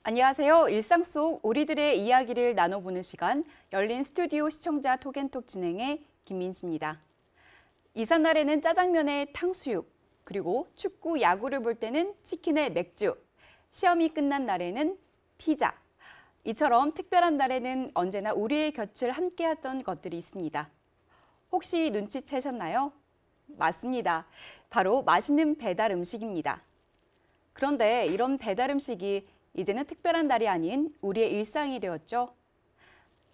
안녕하세요. 일상 속 우리들의 이야기를 나눠보는 시간, 열린 스튜디오 시청자 톡앤톡 진행의 김민지입니다. 이삿날에는 짜장면에 탕수육, 그리고 축구, 야구를 볼 때는 치킨에 맥주, 시험이 끝난 날에는 피자. 이처럼 특별한 날에는 언제나 우리의 곁을 함께하던 것들이 있습니다. 혹시 눈치채셨나요? 맞습니다. 바로 맛있는 배달 음식입니다. 그런데 이런 배달 음식이 이제는 특별한 날이 아닌 우리의 일상이 되었죠.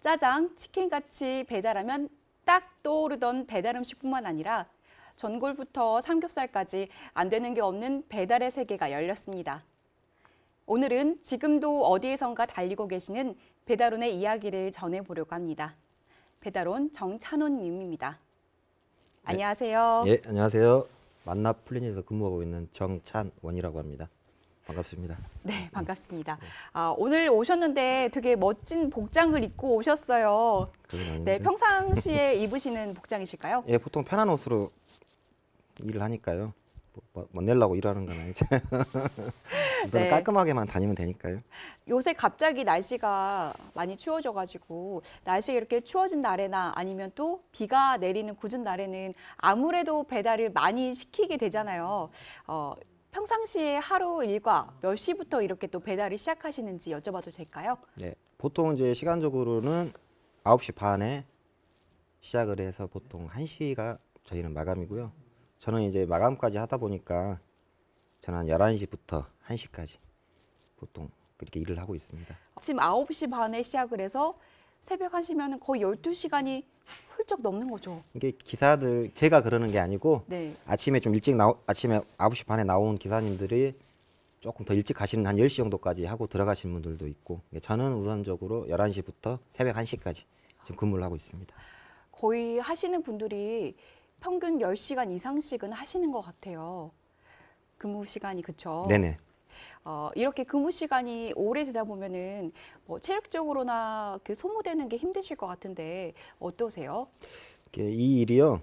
짜장, 치킨같이 배달하면 딱 떠오르던 배달 음식뿐만 아니라 전골부터 삼겹살까지 안 되는 게 없는 배달의 세계가 열렸습니다. 오늘은 지금도 어디에선가 달리고 계시는 배달원의 이야기를 전해보려고 합니다. 배달원 정찬원 님입니다. 네. 안녕하세요. 예, 안녕하세요. 만납 플래닛에서 근무하고 있는 정찬원이라고 합니다. 반갑습니다. 네, 반갑습니다. 오늘 오셨는데 되게 멋진 복장을 입고 오셨어요. 그건 아닌데. 네, 평상시에 입으시는 복장이실까요? 예, 보통 편한 옷으로 일을 하니까요. 뭐 내려고 일하는 건 아니죠. 네. 깔끔하게만 다니면 되니까요. 요새 갑자기 날씨가 많이 추워져가지고 날씨가 이렇게 추워진 날에나 아니면 또 비가 내리는 궂은 날에는 아무래도 배달을 많이 시키게 되잖아요. 평상시에 하루 일과 몇 시부터 이렇게 또 배달을 시작하시는지 여쭤봐도 될까요? 네, 보통 이제 시간적으로는 9시 반에 시작을 해서 보통 1시가 저희는 마감이고요. 저는 이제 마감까지 하다 보니까 저는 한 11시부터 1시까지 보통 그렇게 일을 하고 있습니다. 아침 9시 반에 시작을 해서 새벽 1시면 거의 12시간이 훌쩍 넘는 거죠. 이게 기사들 제가 그러는 게 아니고 네. 아침에 좀 아침에 9시 반에 나온 기사님들이 조금 더 일찍 가시는 한 10시 정도까지 하고 들어가시는 분들도 있고 저는 우선적으로 11시부터 새벽 1시까지 지금 근무를 하고 있습니다. 거의 하시는 분들이 평균 10시간 이상씩은 하시는 것 같아요. 근무 시간이 그쵸? 네네. 이렇게 근무 시간이 오래되다 보면은 뭐 체력적으로나 소모되는 게 힘드실 것 같은데 어떠세요? 이 일이요.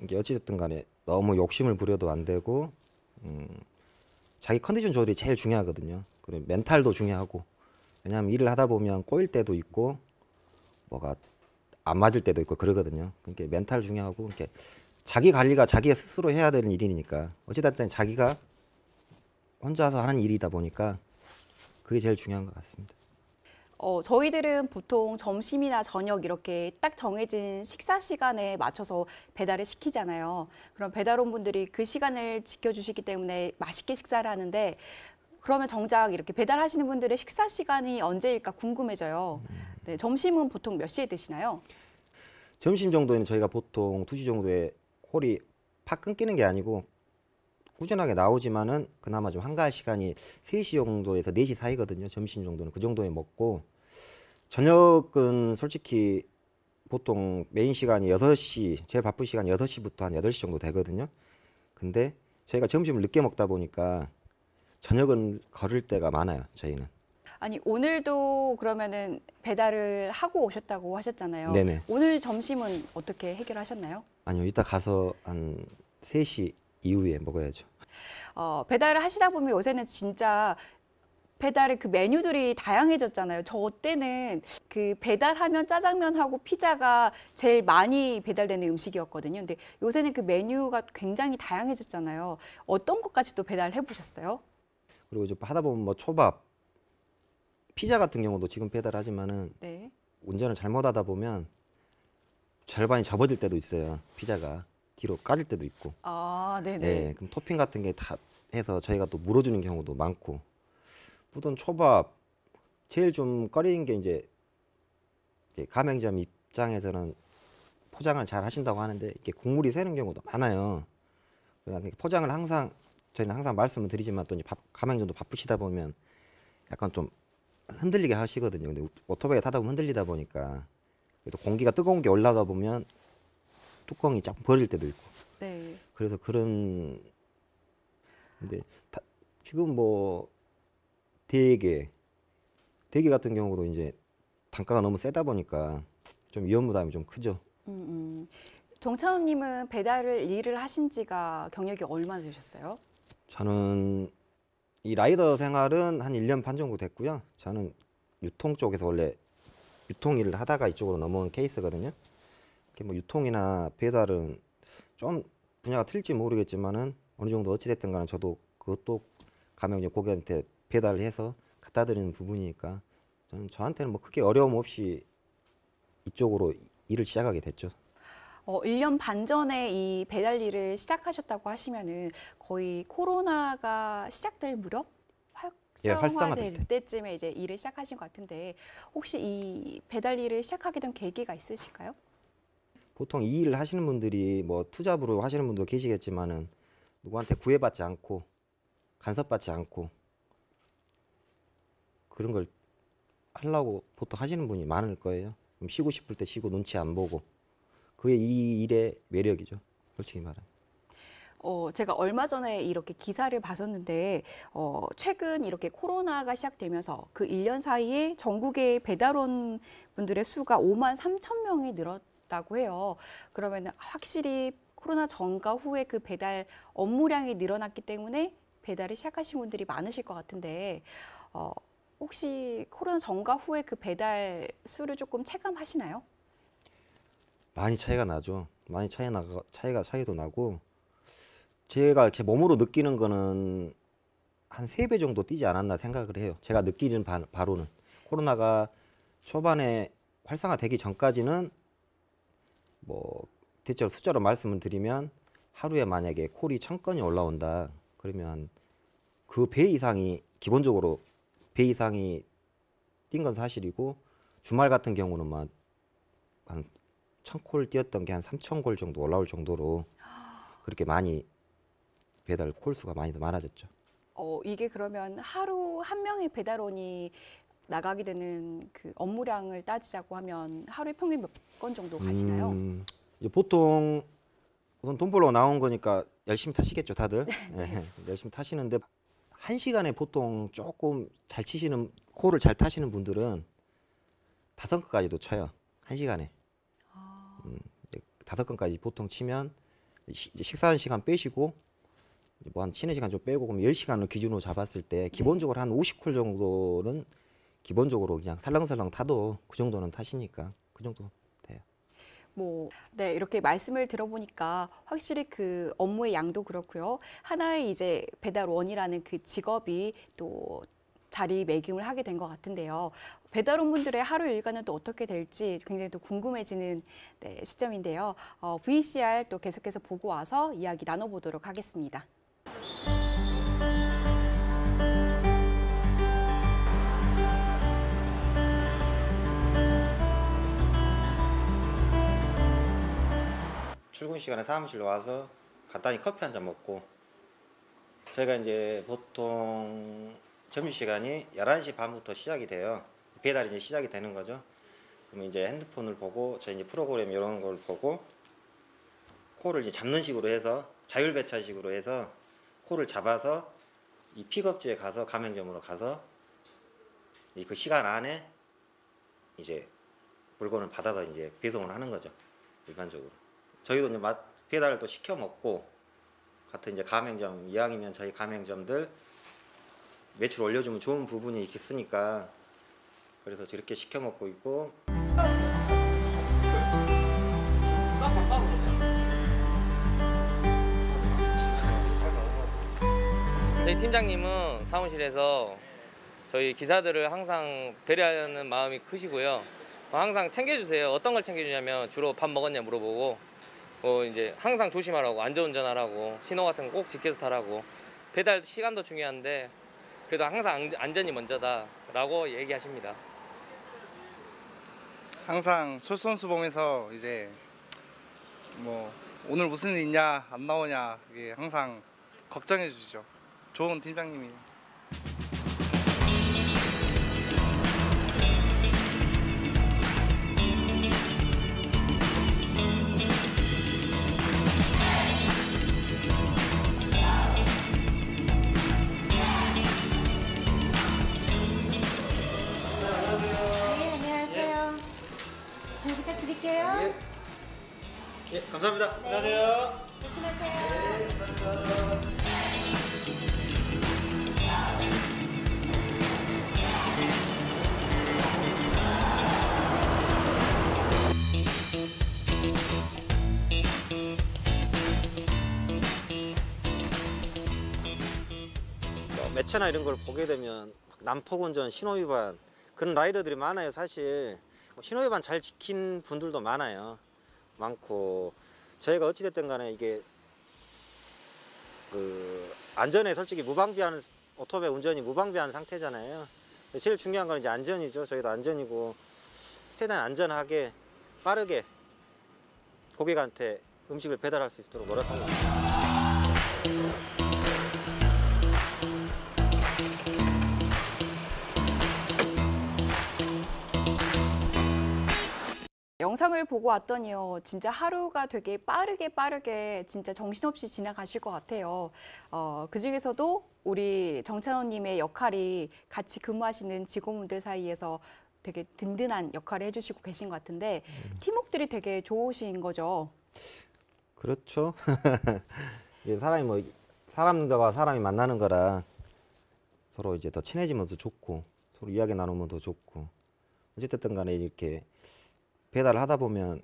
이게 어찌됐든 간에 너무 욕심을 부려도 안 되고 자기 컨디션 조절이 제일 중요하거든요. 그리고 멘탈도 중요하고 왜냐하면 일을 하다 보면 꼬일 때도 있고 뭐가 안 맞을 때도 있고 그러거든요. 그러니까 멘탈 중요하고 이렇게 자기 관리가 자기가 스스로 해야 되는 일이니까 어찌됐든 자기가 혼자서 하는 일이다 보니까 그게 제일 중요한 것 같습니다. 저희들은 보통 점심이나 저녁 이렇게 딱 정해진 식사 시간에 맞춰서 배달을 시키잖아요. 그럼 배달원분들이 그 시간을 지켜주시기 때문에 맛있게 식사를 하는데 그러면 정작 이렇게 배달하시는 분들의 식사 시간이 언제일까 궁금해져요. 네, 점심은 보통 몇 시에 드시나요? 점심 정도에는 저희가 보통 2시 정도에 콜이 팍 끊기는 게 아니고 꾸준하게 나오지만은 그나마 좀 한가할 시간이 3시 정도에서 4시 사이거든요. 점심 정도는 그 정도에 먹고 저녁은 솔직히 보통 메인 시간이 6시, 제일 바쁜 시간이 6시부터 한 8시 정도 되거든요. 근데 저희가 점심을 늦게 먹다 보니까 저녁은 거를 때가 많아요, 저희는. 아니, 오늘도 그러면은 배달을 하고 오셨다고 하셨잖아요. 네네. 오늘 점심은 어떻게 해결하셨나요? 아니요, 이따 가서 한 3시 이후에 먹어야죠. 배달을 하시다 보면 요새는 진짜 배달의 그 메뉴들이 다양해졌잖아요. 저 때는 그 배달하면 짜장면하고 피자가 제일 많이 배달되는 음식이었거든요. 근데 요새는 그 메뉴가 굉장히 다양해졌잖아요. 어떤 것까지 또 배달해 보셨어요? 그리고 이제 하다 보면 뭐 초밥, 피자 같은 경우도 지금 배달하지만은 네. 운전을 잘못하다 보면 절반이 접어질 때도 있어요. 피자가 뒤로 까질 때도 있고. 아, 네네. 네, 그럼 토핑 같은 게 다 해서 저희가 또 물어주는 경우도 많고. 보통 초밥 제일 좀 꺼리는 게 이제 가맹점 입장에서는 포장을 잘 하신다고 하는데 이렇게 국물이 새는 경우도 많아요. 그러니까 포장을 항상 저희는 항상 말씀을 드리지만 또 이제 가맹점도 바쁘시다 보면 약간 좀 흔들리게 하시거든요. 근데 오토바이 타다 보면 흔들리다 보니까 또 공기가 뜨거운 게 올라가 보면 뚜껑이 조금 버릴 때도 있고. 네. 그래서 그런 근데 지금 뭐 대게 같은 경우도 이제 단가가 너무 세다 보니까 좀 위험 부담이 좀 크죠. 정찬호님은 배달을 일을 하신 지가 경력이 얼마나 되셨어요? 저는 이 라이더 생활은 한 1년 반 정도 됐고요. 저는 유통 쪽에서 원래 유통 일을 하다가 이쪽으로 넘어온 케이스거든요. 이렇게 뭐 유통이나 배달은 좀 분야가 틀릴지 모르겠지만은 어느 정도 어찌됐든 간에 저도 그것도 가면 이제 고객한테 배달을 해서 갖다 드리는 부분이니까 저한테는 뭐 크게 어려움 없이 이쪽으로 일을 시작하게 됐죠. 1년 반 전에 이 배달 일을 시작하셨다고 하시면은 거의 코로나가 시작될 무렵 활성화될 때쯤에 이제 일을 시작하신 것 같은데 혹시 이 배달 일을 시작하게 된 계기가 있으실까요? 보통 이 일을 하시는 분들이 뭐 투잡으로 하시는 분도 계시겠지만은 누구한테 구애받지 않고 간섭받지 않고 그런 걸 하려고 보통 하시는 분이 많을 거예요. 쉬고 싶을 때 쉬고 눈치 안 보고 그게 이 일의 매력이죠. 솔직히 말하면. 제가 얼마 전에 이렇게 기사를 봤었는데 최근 이렇게 코로나가 시작되면서 그 1년 사이에 전국의 배달원 분들의 수가 5만 3천 명이 늘었다고 해요. 그러면 확실히 코로나 전과 후에 그 배달 업무량이 늘어났기 때문에 배달을 시작하신 분들이 많으실 것 같은데 혹시 코로나 전과 후에 그 배달 수를 조금 체감하시나요? 많이 차이가 나죠. 많이 차이도 나고 제가 이렇게 몸으로 느끼는 거는 한 3배 정도 뛰지 않았나 생각을 해요. 제가 느끼는 바로는 코로나가 초반에 활성화되기 전까지는 뭐 대체로 숫자로 말씀을 드리면 하루에 만약에 콜이 1000건이 올라온다 그러면 그 배 이상이 기본적으로 배 이상이 뛴 건 사실이고 주말 같은 경우는 한 1000콜 뛰었던 게 한 3000콜 정도 올라올 정도로 그렇게 많이 배달 콜 수가 많이 더 많아졌죠. 이게 그러면 하루 한 명의 배달원이 나가게 되는 그 업무량을 따지자고 하면 하루에 평균 몇 건 정도 가시나요? 보통 우선 돈 벌러 나온 거니까 열심히 타시겠죠, 다들. 네, 열심히 타시는데 1시간에 보통 조금 잘 치시는 콜을 잘 타시는 분들은 5건까지도 쳐요. 1시간에. 5건까지 보통 치면 식사하는 시간 빼시고 뭐 한 쉬는 시간 좀 빼고 그럼 10시간을 기준으로 잡았을 때 기본적으로 한 50콜 정도는 기본적으로 그냥 살랑살랑 타도 그 정도는 타시니까 그 정도 돼요. 네, 이렇게 말씀을 들어보니까 확실히 그 업무의 양도 그렇고요. 하나의 이제 배달원이라는 그 직업이 또 자리매김을 하게 된 것 같은데요. 배달원분들의 하루 일과는 또 어떻게 될지 굉장히 또 궁금해지는 시점인데요. VCR 또 계속해서 보고 와서 이야기 나눠보도록 하겠습니다. 출근 시간에 사무실로 와서 간단히 커피 한 잔 먹고 저희가 이제 보통 점심시간이 11시 반부터 시작이 돼요. 배달이 이제 시작이 되는 거죠. 그러면 이제 핸드폰을 보고 저희 이제 프로그램 이런 걸 보고 콜을 이제 잡는 식으로 해서 자율 배차식으로 해서 콜을 잡아서 이 픽업지에 가서 가맹점으로 가서 그 시간 안에 이제 물건을 받아서 이제 배송을 하는 거죠. 일반적으로. 저희도 이제 배달을 또 시켜 먹고 같은 이제 가맹점 이왕이면 저희 가맹점들 매출 올려주면 좋은 부분이 있으니까 그래서 저렇게 시켜 먹고 있고. 저희 팀장님은 사무실에서 저희 기사들을 항상 배려하는 마음이 크시고요. 항상 챙겨주세요. 어떤 걸 챙겨주냐면 주로 밥 먹었냐 물어보고 이제 항상 조심하라고 안전운전하라고 신호 같은 거 꼭 지켜서 타라고 배달 시간도 중요한데 그래도 항상 안전이 먼저다라고 얘기하십니다. 항상 솔선수범해서 이제 뭐 오늘 무슨 일 있냐 안 나오냐 이게 항상 걱정해 주시죠. 좋은 팀장님이에요. 예, 감사합니다. 네. 안녕하세요. 조심하세요. 네, 감사합니다. 매체나 이런 걸 보게 되면 난폭운전, 신호위반 그런 라이더들이 많아요. 사실 신호위반 잘 지킨 분들도 많고 저희가 어찌됐든 간에 이게 그 안전에 솔직히 무방비하는 오토바이 운전이 무방비한 상태잖아요. 제일 중요한 건 이제 안전이죠. 저희도 안전이고 최대한 안전하게 빠르게 고객한테 음식을 배달할 수 있도록 노력하고 있습니다. 영상을 보고 왔더니요, 진짜 하루가 되게 빠르게 진짜 정신없이 지나가실 것 같아요. 그 중에서도 우리 정찬호님의 역할이 같이 근무하시는 직원분들 사이에서 되게 든든한 역할을 해주시고 계신 것 같은데 팀워크들이 되게 좋으신 거죠. 그렇죠. 이게 사람들과 사람이 만나는 거라 서로 이제 더 친해지면 더 좋고 서로 이야기 나누면 더 좋고 어쨌든 간에 이렇게 배달을 하다 보면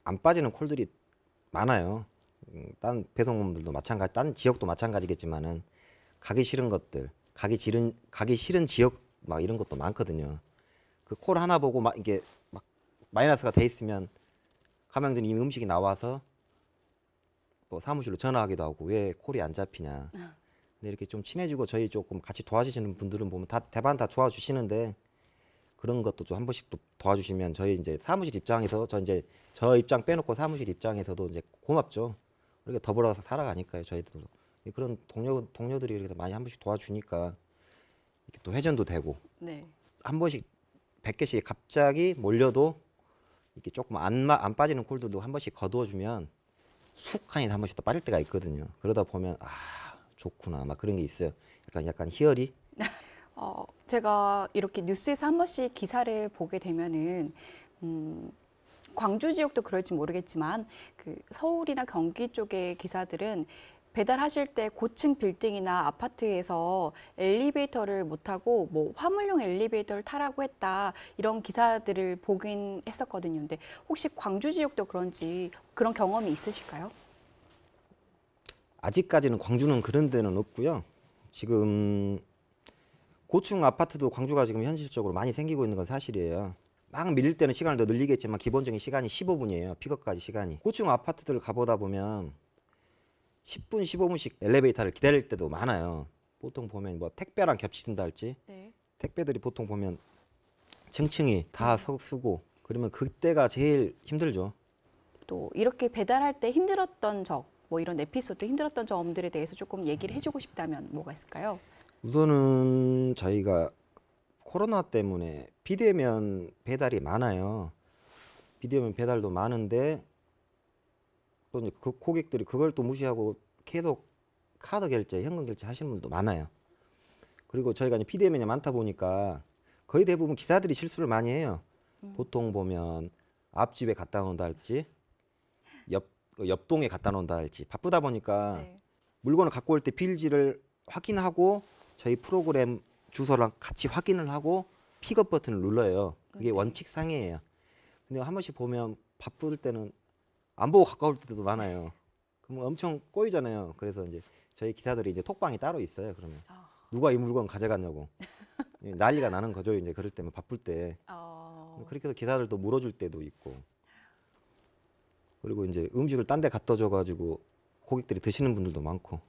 안 빠지는 콜들이 많아요. 딴 배송업들도 마찬가지, 딴 지역도 마찬가지겠지만은 가기 싫은 것들, 가기 싫은 지역 막 이런 것도 많거든요. 그 콜 하나 보고 막 이게 막 마이너스가 돼 있으면 가맹점이 이미 음식이 나와서 뭐 사무실로 전화하기도 하고 왜 콜이 안 잡히냐. 근데 이렇게 좀 친해지고 저희 조금 같이 도와주시는 분들은 보면 다 대반 다 도와주시는데 그런 것도 좀 한 번씩 또 도와주시면 저희 이제 사무실 입장에서 저 입장 빼놓고 사무실 입장에서도 이제 고맙죠. 이렇게 더불어서 살아가니까요. 저희도 그런 동료들이 이렇게 많이 한 번씩 도와주니까 이렇게 또 회전도 되고 네. 한 번씩 100개씩 갑자기 몰려도 이렇게 조금 안 빠지는 콜들도 한 번씩 거두어주면 쑥하니 한 번씩 또 빠질 때가 있거든요. 그러다 보면 아 좋구나 막 그런 게 있어요. 약간 희열이. 제가 이렇게 뉴스에서 한 번씩 기사를 보게 되면은 광주 지역도 그럴지 모르겠지만 그 서울이나 경기 쪽의 기사들은 배달하실 때 고층 빌딩이나 아파트에서 엘리베이터를 못 타고 뭐 화물용 엘리베이터를 타라고 했다 이런 기사들을 보긴 했었거든요. 근데 혹시 광주 지역도 그런지 그런 경험이 있으실까요? 아직까지는 광주는 그런 데는 없고요. 지금 고층 아파트도 광주가 지금 현실적으로 많이 생기고 있는 건 사실이에요. 막 밀릴 때는 시간을 더 늘리겠지만 기본적인 시간이 15분이에요. 픽업까지 시간이. 고층 아파트들 가보다 보면 10분, 15분씩 엘리베이터를 기다릴 때도 많아요. 보통 보면 뭐 택배랑 겹친다 할지 네. 택배들이 보통 보면 층층이 다 서고 그러면 그때가 제일 힘들죠. 또 이렇게 배달할 때 힘들었던 점, 뭐 이런 에피소드 힘들었던 점들에 대해서 조금 얘기를 해주고 싶다면 뭐가 있을까요? 우선은 저희가 코로나 때문에 비대면 배달이 많아요. 비대면 배달도 많은데 또 이제 그 고객들이 그걸 또 무시하고 계속 카드 결제, 현금 결제 하시는 분들도 많아요. 그리고 저희가 이제 비대면이 많다 보니까 거의 대부분 기사들이 실수를 많이 해요. 보통 보면 앞집에 갖다 놓는다 할지 옆동에 갖다 놓는다 할지 바쁘다 보니까 네. 물건을 갖고 올 때 비일지를 확인하고 저희 프로그램 주소랑 같이 확인을 하고 픽업 버튼을 눌러요. 그게 네. 원칙상이에요. 근데 한 번씩 보면 바쁠 때는 안 보고 가까울 때도 많아요. 그럼 엄청 꼬이잖아요. 그래서 이제 저희 기사들이 이제 톡방이 따로 있어요. 그러면 누가 이 물건 가져갔냐고 난리가 나는 거죠. 이제 그럴 때면 바쁠 때 그렇게 해서 기사들도 물어줄 때도 있고 그리고 이제 음식을 딴 데 갖다 줘가지고 고객들이 드시는 분들도 많고.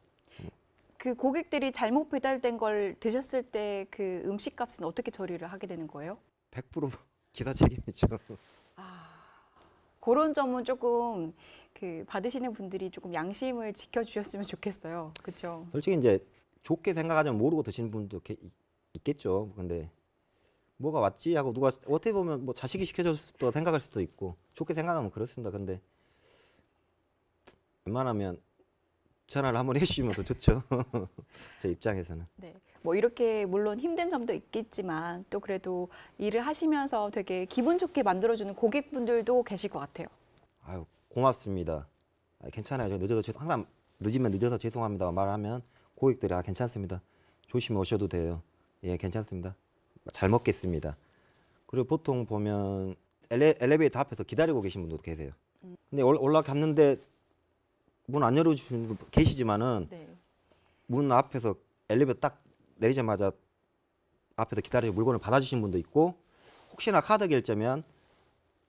그 고객들이 잘못 배달된 걸 드셨을 때 그 음식값은 어떻게 처리를 하게 되는 거예요? 100% 기사 책임이죠. 그런 점은 조금 그 받으시는 분들이 조금 양심을 지켜주셨으면 좋겠어요. 그렇죠? 솔직히 이제 좋게 생각하자면 모르고 드시는 분도 있겠죠. 근데 뭐가 왔지 하고 누가 어떻게 보면 뭐 자식이 시켜줬을 생각할 수도 있고 좋게 생각하면 그렇습니다. 근데 웬만하면 전화를 한번 해주시면 더 좋죠. 제 입장에서는. 네. 뭐 이렇게 물론 힘든 점도 있겠지만 또 그래도 일을 하시면서 되게 기분 좋게 만들어주는 고객분들도 계실 것 같아요. 아유 고맙습니다. 괜찮아요. 저 늦어서 항상 늦으면 늦어서 죄송합니다 말하면 고객들이 괜찮습니다. 조심히 오셔도 돼요. 예 괜찮습니다. 잘 먹겠습니다. 그리고 보통 보면 엘리베이터 앞에서 기다리고 계신 분도 계세요. 근데 올라갔는데 문 안 열어주시는 분도 계시지만은 네. 문 앞에서 엘리베이터 딱 내리자마자 앞에서 기다려서 물건을 받아주신 분도 있고 혹시나 카드 결제면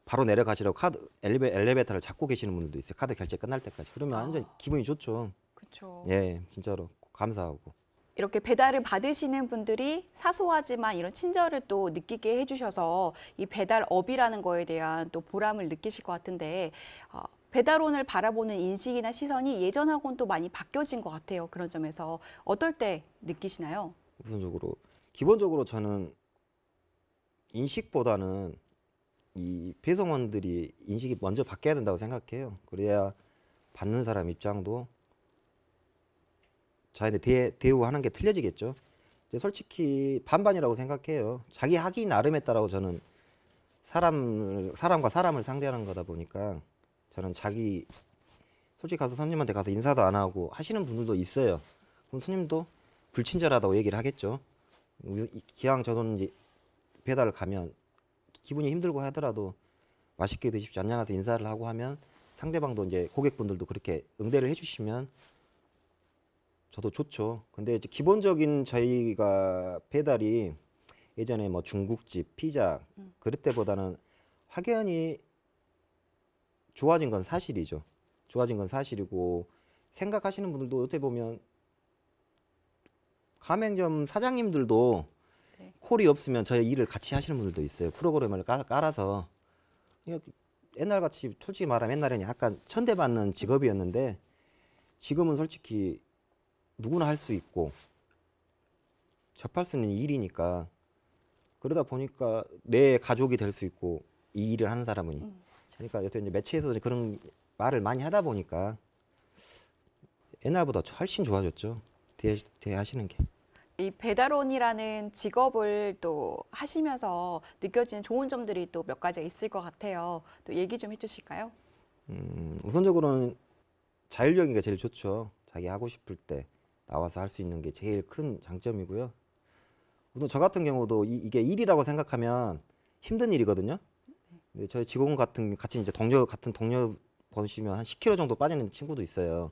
바로 내려가시라고 엘리베이터를 잡고 계시는 분들도 있어요. 카드 결제 끝날 때까지. 그러면 완전 기분이 좋죠. 그렇죠. 예, 진짜로 감사하고. 이렇게 배달을 받으시는 분들이 사소하지만 이런 친절을 또 느끼게 해주셔서 이 배달업이라는 거에 대한 또 보람을 느끼실 것 같은데 배달원을 바라보는 인식이나 시선이 예전하고는 또 많이 바뀌어진 것 같아요. 그런 점에서 어떨 때 느끼시나요? 우선적으로 기본적으로 저는 인식보다는 이 배송원들이 인식이 먼저 바뀌어야 된다고 생각해요. 그래야 받는 사람 입장도 자기네 대우하는 게 틀려지겠죠. 이제 솔직히 반반이라고 생각해요. 자기 하기 나름에 따라서 저는 사람과 사람을 상대하는 거다 보니까 저는 솔직히 가서 손님한테 가서 인사도 안 하고 하시는 분들도 있어요. 그럼 손님도 불친절하다고 얘기를 하겠죠. 기왕 저는 이제 배달 가면 기분이 힘들고 하더라도 맛있게 드십시오. 안녕하세요 인사를 하고 하면 상대방도 이제 고객분들도 그렇게 응대를 해주시면 저도 좋죠. 근데 이제 기본적인 저희가 배달이 예전에 뭐 중국집, 피자 그럴 때보다는 확연히 좋아진 건 사실이죠. 좋아진 건 사실이고 생각하시는 분들도 어떻게 보면 가맹점 사장님들도 네. 콜이 없으면 저희 일을 같이 하시는 분들도 있어요. 프로그램을 깔아서. 옛날같이 솔직히 말하면 옛날에는 약간 천대받는 직업이었는데 지금은 솔직히 누구나 할 수 있고 접할 수 있는 일이니까 그러다 보니까 내 가족이 될 수 있고 이 일을 하는 사람은 그러니까 여태 이제 매체에서 그런 말을 많이 하다 보니까 옛날보다 훨씬 좋아졌죠. 대하시는 게. 이 배달원이라는 직업을 또 하시면서 느껴지는 좋은 점들이 또 몇 가지가 있을 것 같아요. 또 얘기 좀 해주실까요? 우선적으로는 자율적인 게 제일 좋죠. 자기 하고 싶을 때 나와서 할 수 있는 게 제일 큰 장점이고요. 우선 저 같은 경우도 이게 일이라고 생각하면 힘든 일이거든요. 근데 저희 직원 같이 이제 같은 동료 보시면 한 10kg 정도 빠지는 친구도 있어요.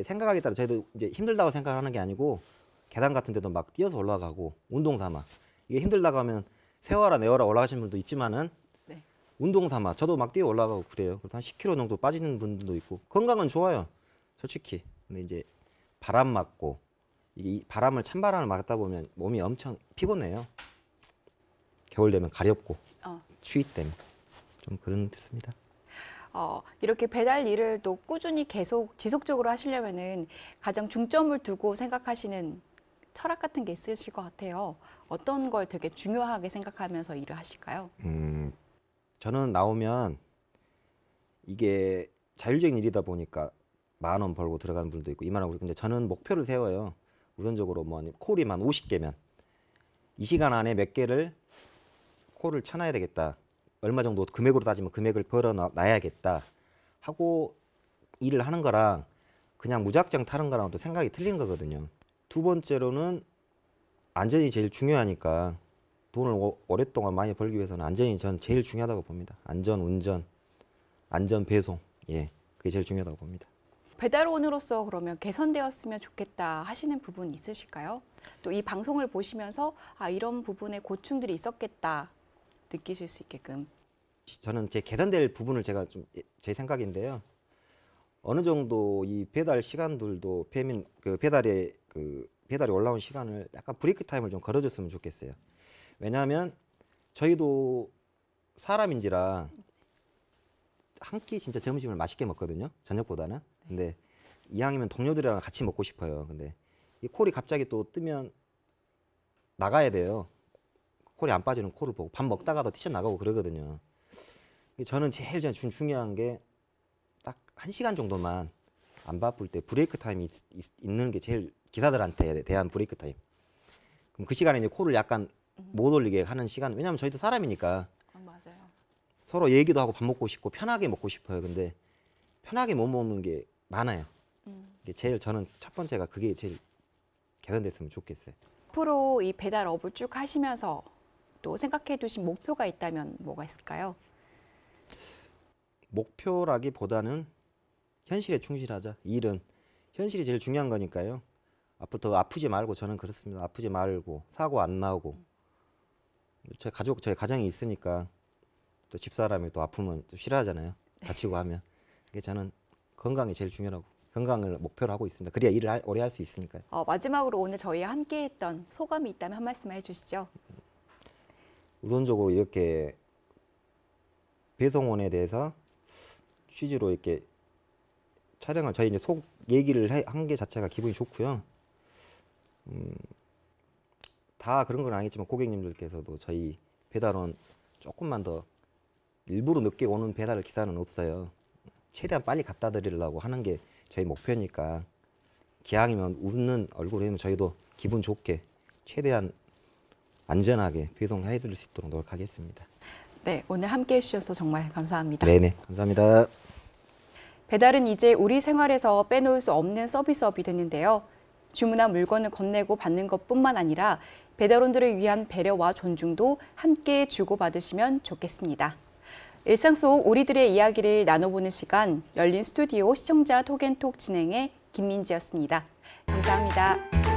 생각하기에 따라 저희도 이제 힘들다고 생각하는 게 아니고 계단 같은 데도 막 뛰어서 올라가고 운동 삼아 이게 힘들다고 하면 세워라 내워라 올라가시는 분도 있지만은 네. 운동 삼아 저도 막 뛰어 올라가고 그래요. 그래서 한 10kg 정도 빠지는 분들도 있고 건강은 좋아요. 솔직히. 근데 이제 바람 맞고 이게 바람을 찬바람을 맞다 보면 몸이 엄청 피곤해요. 겨울 되면 가렵고 추위 때문에 좀 그런 뜻입니다. 이렇게 배달 일을 또 꾸준히 계속 지속적으로 하시려면은 가장 중점을 두고 생각하시는 철학 같은 게 있으실 것 같아요. 어떤 걸 되게 중요하게 생각하면서 일을 하실까요? 저는 나오면 이게 자율적인 일이다 보니까 10,000원 벌고 들어가는 분도 있고 2만 원 벌고 근데 저는 목표를 세워요. 우선적으로 뭐 콜이만 50개면 이 시간 안에 몇 개를 콜을 쳐놔야 되겠다. 얼마 정도 금액으로 따지면 금액을 벌어놔야겠다 하고 일을 하는 거랑 그냥 무작정 타는 거랑 또 생각이 틀린 거거든요. 두 번째로는 안전이 제일 중요하니까 돈을 오랫동안 많이 벌기 위해서는 안전이 전 제일 중요하다고 봅니다. 안전 운전, 안전 배송, 예, 그게 제일 중요하다고 봅니다. 배달원으로서 그러면 개선되었으면 좋겠다 하시는 부분 있으실까요? 또 이 방송을 보시면서 이런 부분에 고충들이 있었겠다 느끼실 수 있게끔. 저는 제 개선될 부분을 제가 좀 제 생각인데요. 어느 정도 이 배달 시간들도 배달이 올라온 시간을 약간 브레이크 타임을 좀 걸어줬으면 좋겠어요. 왜냐하면 저희도 사람인지라 한 끼 진짜 점심을 맛있게 먹거든요. 저녁보다는. 근데 이왕이면 동료들이랑 같이 먹고 싶어요. 근데 이 콜이 갑자기 또 뜨면 나가야 돼요. 콜이 안 빠지는 콜을 보고 밥 먹다가도 뛰쳐나가고 그러거든요. 저는 제일 중요한 게 딱 1시간 정도만 안 바쁠 때 브레이크 타임이 있는 게 제일 기사들한테 대한 브레이크 타임. 그럼 그 시간에 이제 콜을 약간 못 올리게 하는 시간. 왜냐하면 저희도 사람이니까 맞아요. 서로 얘기도 하고 밥 먹고 싶고 편하게 먹고 싶어요. 근데 편하게 못 먹는 게 많아요. 이게 제일 저는 첫 번째가 그게 제일 개선됐으면 좋겠어요. 앞으로 이 배달업을 쭉 하시면서 또 생각해 두신 목표가 있다면 뭐가 있을까요? 목표라기보다는 현실에 충실하자. 일은 현실이 제일 중요한 거니까요. 앞으로 더 아프지 말고 저는 그렇습니다. 아프지 말고 사고 안 나오고 제 가족 저희 가정이 있으니까 또 집사람이 또 아프면 또 싫어하잖아요. 다치고 하면 그게 저는 건강이 제일 중요하고 건강을 목표로 하고 있습니다. 그래야 일을 오래 할 수 있으니까요. 마지막으로 오늘 저희와 함께했던 소감이 있다면 한 말씀 해주시죠. 우선적으로 이렇게 배송원에 대해서 취지로 이렇게 촬영을 저희 이제 속 얘기를 한 게 자체가 기분이 좋고요. 다 그런 건 아니지만 고객님들께서도 저희 배달원 조금만 더 일부러 늦게 오는 배달 기사는 없어요. 최대한 빨리 갖다 드리려고 하는 게 저희 목표니까 기왕이면 웃는 얼굴이면 저희도 기분 좋게 최대한 안전하게 배송해 드릴 수 있도록 노력하겠습니다. 네, 오늘 함께해 주셔서 정말 감사합니다. 네네, 감사합니다. 배달은 이제 우리 생활에서 빼놓을 수 없는 서비스업이 됐는데요. 주문한 물건을 건네고 받는 것뿐만 아니라 배달원들을 위한 배려와 존중도 함께 주고받으시면 좋겠습니다. 일상 속 우리들의 이야기를 나눠보는 시간, 열린 스튜디오 시청자 톡앤톡 진행의 김민지였습니다. 감사합니다.